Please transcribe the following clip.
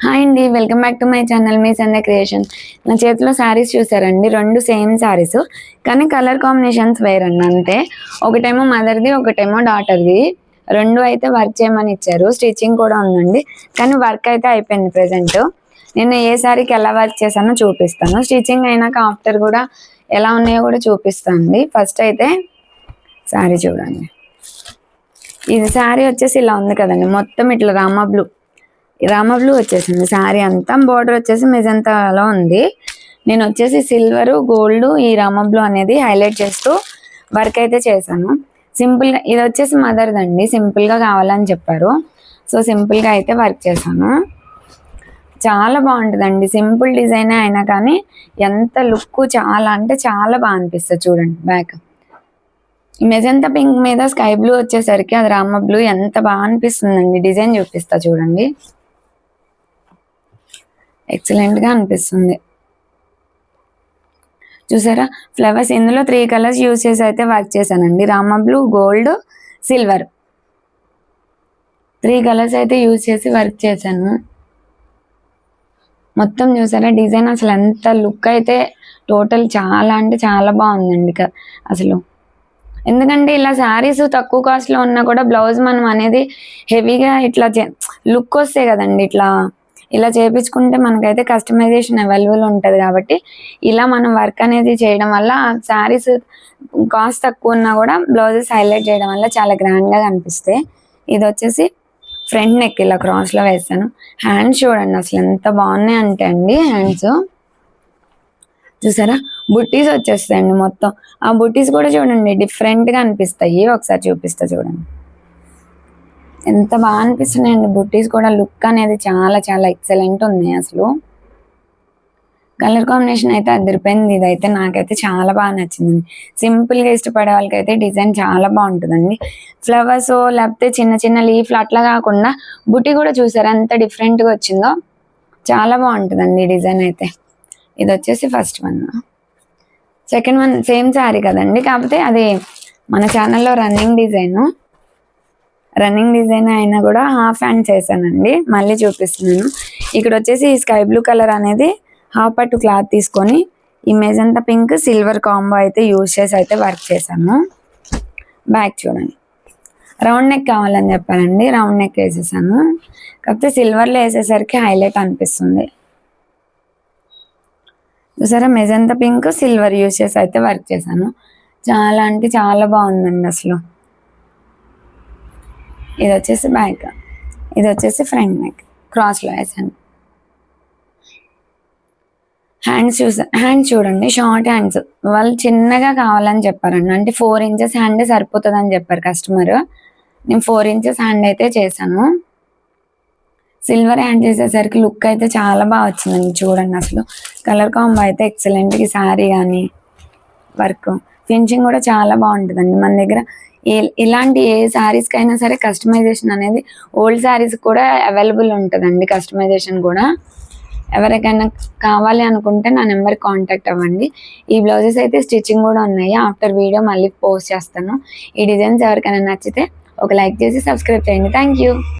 Hi అండి, welcome back to my channel me Sandhya creation. నా చేతిలో శారీస్ చూసారండి, 2 సేమ్ శారీస్, కానీ కలర్ కాంబినేషన్స్ వేరండి అంతే. ఒకటేమో మదర్ది, ఒకటేమో డాటర్ది. 2 అయితే వర్క్ చేయమని ఇచ్చారు, స్టిచ్చింగ్ కూడా ఉందండి, కానీ వర్క్ అయితే అయిపోయింది ప్రెజెంట్. నేను ఏ శారీకి ఎలా వర్క్ చేశానో చూపిస్తాను, స్టిచ్చింగ్ అయినాక ఆఫ్టర్ కూడా ఎలా ఉన్నాయో కూడా చూపిస్తాను అండి. ఫస్ట్ అయితే శారీ చూడండి. ఇది శారీ వచ్చేసి ఇలా ఉంది కదండి, మొత్తం ఇట్లా రామా బ్లూ వచ్చేసింది శారీ అంతా. బార్డర్ వచ్చేసి మెజంతాలో ఉంది. నేను వచ్చేసి సిల్వర్ గోల్డ్ ఈ రామా బ్లూ అనేది హైలైట్ చేస్తూ వర్క్ అయితే చేశాను. సింపుల్గా ఇది వచ్చేసి మదర్దండి, సింపుల్గా కావాలని చెప్పారు, సో సింపుల్గా అయితే వర్క్ చేశాను. చాలా బాగుంటుందండి, సింపుల్ డిజైనే అయినా కానీ ఎంత లుక్ చాలా అంటే చాలా బాగా అనిపిస్తుంది. చూడండి బ్యాక్ మెజంతా పింక్ మీద స్కై బ్లూ వచ్చేసరికి అది రామా బ్లూ ఎంత బాగా అనిపిస్తుందండి. డిజైన్ చూపిస్తా చూడండి, ఎక్సలెంట్గా అనిపిస్తుంది. చూసారా ఫ్లవర్స్, ఇందులో 3 కలర్స్ యూజ్ చేసి అయితే వర్క్ చేశానండి. Rama blue, gold, silver 3 colours అయితే యూజ్ చేసి వర్క్ చేశాను. మొత్తం చూసారా డిజైన్, అసలు ఎంత లుక్ అయితే టోటల్ చాలా అంటే చాలా బాగుందండి అసలు. ఎందుకంటే ఇలా శారీస్ తక్కువ కాస్ట్లో ఉన్నా కూడా బ్లౌజ్ మనం అనేది హెవీగా ఇట్లా లుక్ వస్తే కదండి, ఇలా చేయించుకుంటే మనకైతే కస్టమైజేషన్ అవైలబుల్ ఉంటుంది. కాబట్టి ఇలా మనం వర్క్ అనేది చేయడం వల్ల శారీస్ కాస్ట్ తక్కువ ఉన్నా కూడా బ్లౌజెస్ హైలైట్ చేయడం వల్ల చాలా గ్రాండ్గా కనిపిస్తాయి. ఇది వచ్చేసి ఫ్రంట్ నెక్ ఇలా క్రాస్లో వేస్తాను. హ్యాండ్స్ చూడండి అసలు ఎంత బాగున్నాయి అంటే అండి, హ్యాండ్స్ చూసారా బుట్టీస్ వచ్చేస్తాయండి మొత్తం. ఆ బుట్టీస్ కూడా చూడండి డిఫరెంట్గా అనిపిస్తాయి, ఒకసారి చూపిస్తా చూడండి ఎంత బాగా అనిపిస్తున్నాయండి బుట్టీస్ కూడా. లుక్ అనేది చాలా చాలా ఎక్సలెంట్ ఉంది అసలు. కలర్ కాంబినేషన్ అయితే అదిరిపోయింది. ఇదైతే నాకైతే చాలా బాగా నచ్చింది. సింపుల్గా ఇష్టపడే వాళ్ళకైతే డిజైన్ చాలా బాగుంటుందండి. ఫ్లవర్స్ లేకపోతే చిన్న చిన్న లీఫ్లు అట్లా కాకుండా బుట్టి కూడా చూసారా ఎంత డిఫరెంట్గా వచ్చిందో, చాలా బాగుంటుందండి డిజైన్ అయితే. ఇది వచ్చేసి first one. Second one same sari కదండి, కాకపోతే అది మన ఛానల్లో రన్నింగ్ డిజైన్ అయినా కూడా హాఫ్ హ్యాండ్ చేశానండి, మళ్ళీ చూపిస్తున్నాను. ఇక్కడ వచ్చేసి ఈ స్కై బ్లూ కలర్ అనేది హాఫ్ పట్టు క్లాత్ తీసుకొని ఈ మెజంతా పింక్ సిల్వర్ కాంబో అయితే యూజ్ చేసి అయితే వర్క్ చేశాను. బ్యాక్ చూడండి, రౌండ్ నెక్ కావాలని చెప్పానండి, రౌండ్ నెక్ వేసేసాను, కాకపోతే సిల్వర్లో వేసేసరికి హైలైట్ అనిపిస్తుంది. చూసారా మెజంతా పింక్ సిల్వర్ యూజ్ చేసి అయితే వర్క్ చేశాను. చాలా అంటే చాలా బాగుందండి అసలు. ఇది వచ్చేసి బ్యాక్, ఇది వచ్చేసి ఫ్రంట్ నెక్ క్రాస్లో వేసాను. హ్యాండ్స్ చూడండి, షార్ట్ హ్యాండ్స్ వాళ్ళు చిన్నగా కావాలని చెప్పారండి, అంటే 4 ఇంచెస్ హ్యాండ్ సరిపోతుంది అని చెప్పారు కస్టమర్. నేను 4 ఇంచెస్ హ్యాండ్ అయితే చేశాను. సిల్వర్ హ్యాండ్ చేసేసరికి లుక్ అయితే చాలా బాగా వచ్చిందండి. చూడండి అసలు కలర్ కాంబో అయితే ఎక్సలెంట్గా శారీ కానీ వర్క్ ఫినిషింగ్ కూడా చాలా బాగుంటుందండి. మన దగ్గర ఇలాంటి ఏ శారీస్కి అయినా సరే కస్టమైజేషన్ అనేది ఓల్డ్ శారీస్ కూడా అవైలబుల్ ఉంటుందండి. కస్టమైజేషన్ కూడా ఎవరికైనా కావాలి అనుకుంటే నా నెంబర్ కాంటాక్ట్ అవ్వండి. ఈ బ్లౌజెస్ అయితే స్టిచ్చింగ్ కూడా ఉన్నాయి, ఆఫ్టర్ వీడియో మళ్ళీ పోస్ట్ చేస్తాను. ఈ డిజైన్స్ ఎవరికైనా నచ్చితే ఒక లైక్ చేసి సబ్స్క్రైబ్ చేయండి. Thank you.